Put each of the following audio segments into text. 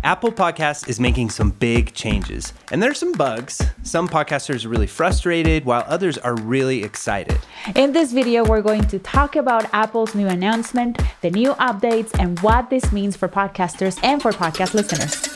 Apple Podcasts is making some big changes, and there's some bugs. Some podcasters are really frustrated, while others are really excited. In this video, we're going to talk about Apple's new announcement, the new updates, and what this means for podcasters and for podcast listeners.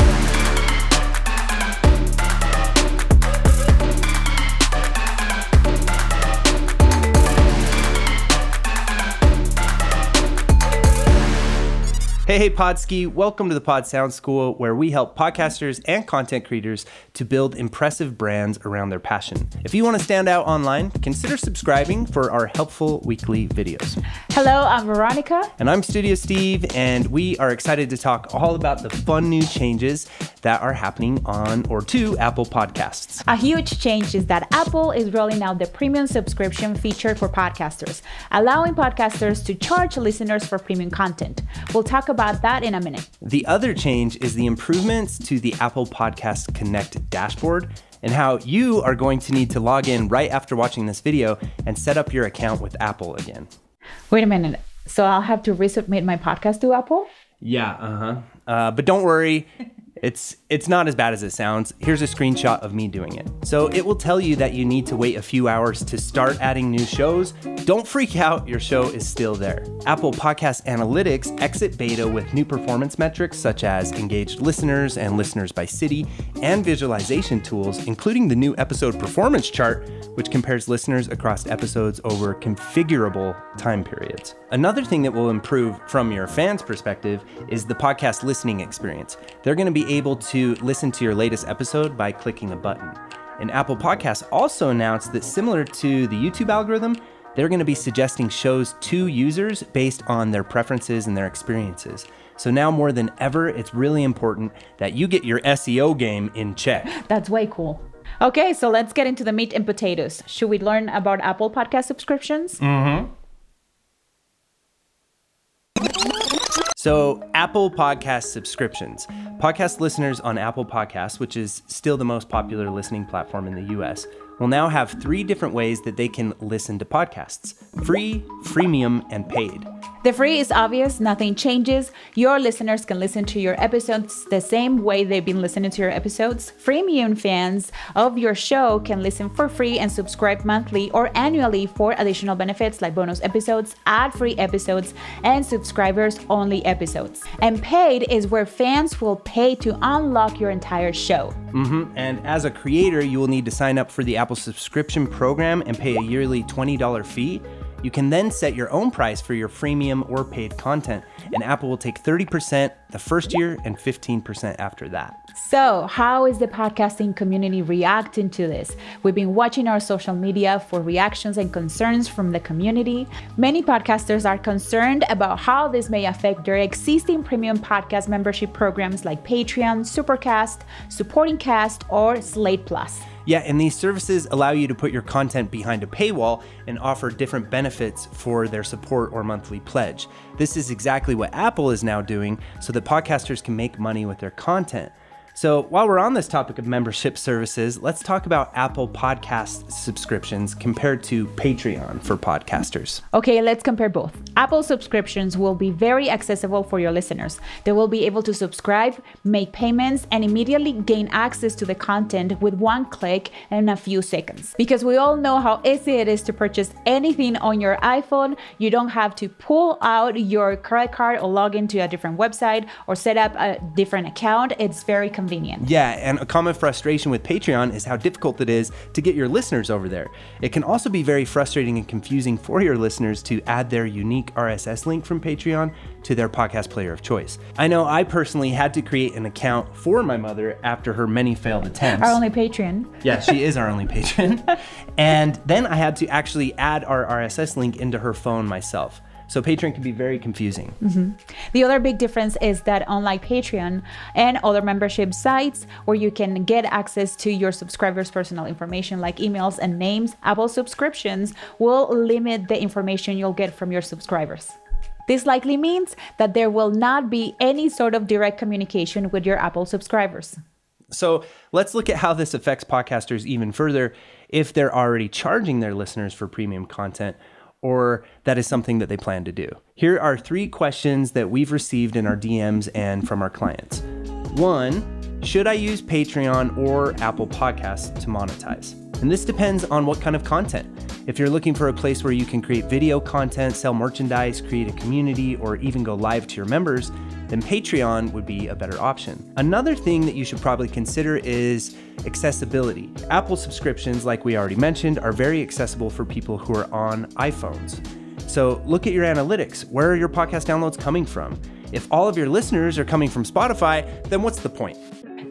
Hey, Podski, welcome to the Pod Sound School, where we help podcasters and content creators to build impressive brands around their passion. If you want to stand out online, consider subscribing for our helpful weekly videos. Hello, I'm Veronica. And I'm Studio Steve, and we are excited to talk all about the fun new changes that are happening on or to Apple Podcasts. A huge change is that Apple is rolling out the premium subscription feature for podcasters, allowing podcasters to charge listeners for premium content. We'll talk about that in a minute. The other change is the improvements to the Apple Podcast Connect dashboard and how you are going to need to log in right after watching this video and set up your account with Apple again. Wait a minute. So I'll have to resubmit my podcast to Apple? Yeah, but don't worry. It's not as bad as it sounds. Here's a screenshot of me doing it. So it will tell you that you need to wait a few hours to start adding new shows. Don't freak out, your show is still there. Apple Podcast Analytics exit beta with new performance metrics such as engaged listeners and listeners by city, and visualization tools, including the new episode performance chart, which compares listeners across episodes over configurable time periods. Another thing that will improve from your fans' perspective is the podcast listening experience. They're going to be able to listen to your latest episode by clicking a button. And Apple Podcasts also announced that, similar to the YouTube algorithm, they're going to be suggesting shows to users based on their preferences and their experiences. So now more than ever, it's really important that you get your SEO game in check. That's way cool. Okay, so let's get into the meat and potatoes. Should we learn about Apple Podcast subscriptions? So Apple Podcast subscriptions. Podcast listeners on Apple Podcasts, which is still the most popular listening platform in the US, will now have 3 different ways that they can listen to podcasts: free, freemium, and paid. The free is obvious, nothing changes. Your listeners can listen to your episodes the same way they've been listening to your episodes. Freemium fans of your show can listen for free and subscribe monthly or annually for additional benefits like bonus episodes, ad-free episodes, and subscribers-only episodes. And paid is where fans will pay to unlock your entire show. And as a creator, you will need to sign up for the Apple subscription program and pay a yearly $20 fee. You can then set your own price for your freemium or paid content, and Apple will take 30% the first year and 15% after that. So, how is the podcasting community reacting to this? We've been watching our social media for reactions and concerns from the community. Many podcasters are concerned about how this may affect their existing premium podcast membership programs like Patreon, Supercast, Supporting Cast, or Slate Plus. Yeah, and these services allow you to put your content behind a paywall and offer different benefits for their support or monthly pledge. This is exactly what Apple is now doing so that podcasters can make money with their content. So while we're on this topic of membership services, let's talk about Apple Podcast subscriptions compared to Patreon for podcasters. Okay, let's compare both. Apple subscriptions will be very accessible for your listeners. They will be able to subscribe, make payments, and immediately gain access to the content with one click and a few seconds. Because we all know how easy it is to purchase anything on your iPhone. You don't have to pull out your credit card or log into a different website or set up a different account. It's very convenient. Yeah, and a common frustration with Patreon is how difficult it is to get your listeners over there. It can also be very frustrating and confusing for your listeners to add their unique RSS link from Patreon to their podcast player of choice. I know I personally had to create an account for my mother after her many failed attempts. Our only patron. Yeah, she is our only patron. And then I had to actually add our RSS link into her phone myself. So Patreon can be very confusing. The other big difference is that unlike Patreon and other membership sites where you can get access to your subscribers' personal information like emails and names, Apple subscriptions will limit the information you'll get from your subscribers. This likely means that there will not be any sort of direct communication with your Apple subscribers. So let's look at how this affects podcasters even further if they're already charging their listeners for premium content, or that is something that they plan to do. Here are 3 questions that we've received in our DMs and from our clients. 1, should I use Patreon or Apple Podcasts to monetize? And this depends on what kind of content. If you're looking for a place where you can create video content, sell merchandise, create a community, or even go live to your members, then Patreon would be a better option. Another thing that you should probably consider is accessibility. Apple subscriptions, like we already mentioned, are very accessible for people who are on iPhones. So look at your analytics. Where are your podcast downloads coming from? If all of your listeners are coming from Spotify, then what's the point?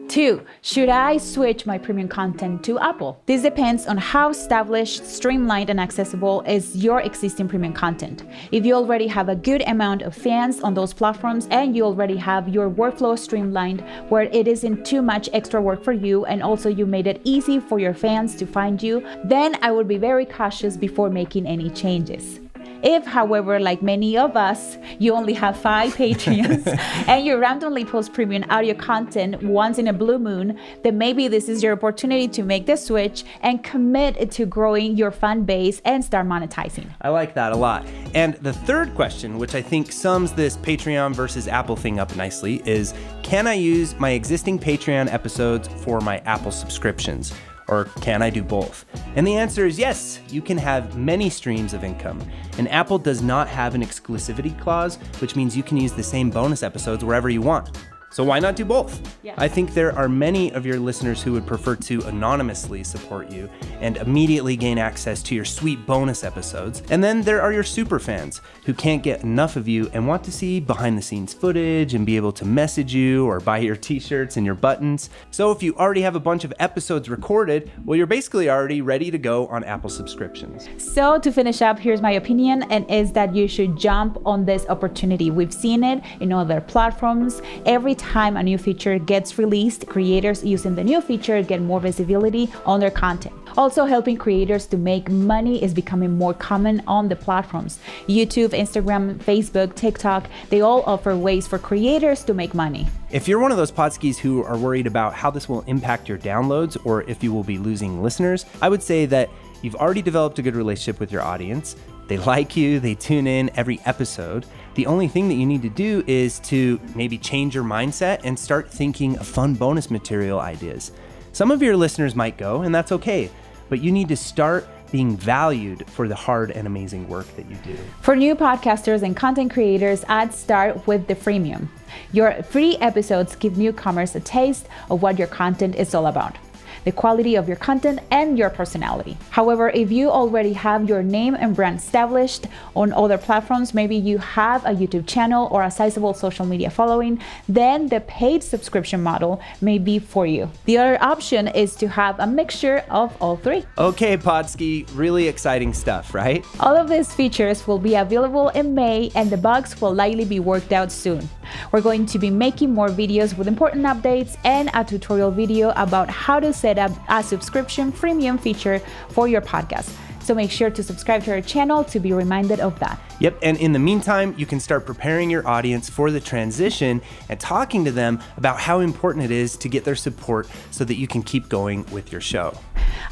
2, should I switch my premium content to Apple? This depends on how established, streamlined, and accessible is your existing premium content. If you already have a good amount of fans on those platforms and you already have your workflow streamlined where it isn't too much extra work for you and also you made it easy for your fans to find you, then I would be very cautious before making any changes. If, however, like many of us, you only have 5 Patreons and you randomly post premium audio content once in a blue moon, then maybe this is your opportunity to make the switch and commit to growing your fan base and start monetizing. I like that a lot. And the third question, which I think sums this Patreon versus Apple thing up nicely, is can I use my existing Patreon episodes for my Apple subscriptions? Or can I do both? And the answer is yes, you can have many streams of income. And Apple does not have an exclusivity clause, which means you can use the same bonus episodes wherever you want. So why not do both? Yeah. I think there are many of your listeners who would prefer to anonymously support you and immediately gain access to your sweet bonus episodes. And then there are your super fans who can't get enough of you and want to see behind the scenes footage and be able to message you or buy your t-shirts and your buttons. So if you already have a bunch of episodes recorded, well, you're basically already ready to go on Apple subscriptions. So to finish up, here's my opinion, and is that you should jump on this opportunity. We've seen it in other platforms. Every time a new feature gets released, creators using the new feature get more visibility on their content. Also, helping creators to make money is becoming more common on the platforms. YouTube, Instagram, Facebook, TikTok, they all offer ways for creators to make money. If you're one of those podskis who are worried about how this will impact your downloads or if you will be losing listeners, I would say that you've already developed a good relationship with your audience. They like you, they tune in every episode. The only thing that you need to do is to maybe change your mindset and start thinking of fun bonus material ideas. Some of your listeners might go, and that's okay, but you need to start being valued for the hard and amazing work that you do. For new podcasters and content creators, I'd start with the freemium. Your free episodes give newcomers a taste of what your content is all about, the quality of your content, and your personality. However, if you already have your name and brand established on other platforms, maybe you have a YouTube channel or a sizable social media following, then the paid subscription model may be for you. The other option is to have a mixture of all 3. Okay, Podski, really exciting stuff, right? All of these features will be available in May, and the bugs will likely be worked out soon. We're going to be making more videos with important updates and a tutorial video about how to set up a subscription freemium feature for your podcast. So make sure to subscribe to our channel to be reminded of that. Yep, and in the meantime, you can start preparing your audience for the transition and talking to them about how important it is to get their support so that you can keep going with your show.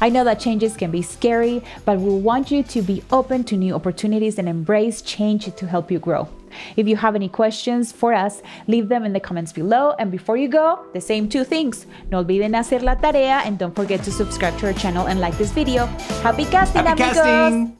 I know that changes can be scary, but we want you to be open to new opportunities and embrace change to help you grow. If you have any questions for us, leave them in the comments below. And before you go, the same 2 things. No olviden hacer la tarea and don't forget to subscribe to our channel and like this video. Happy casting, Happy amigos! casting!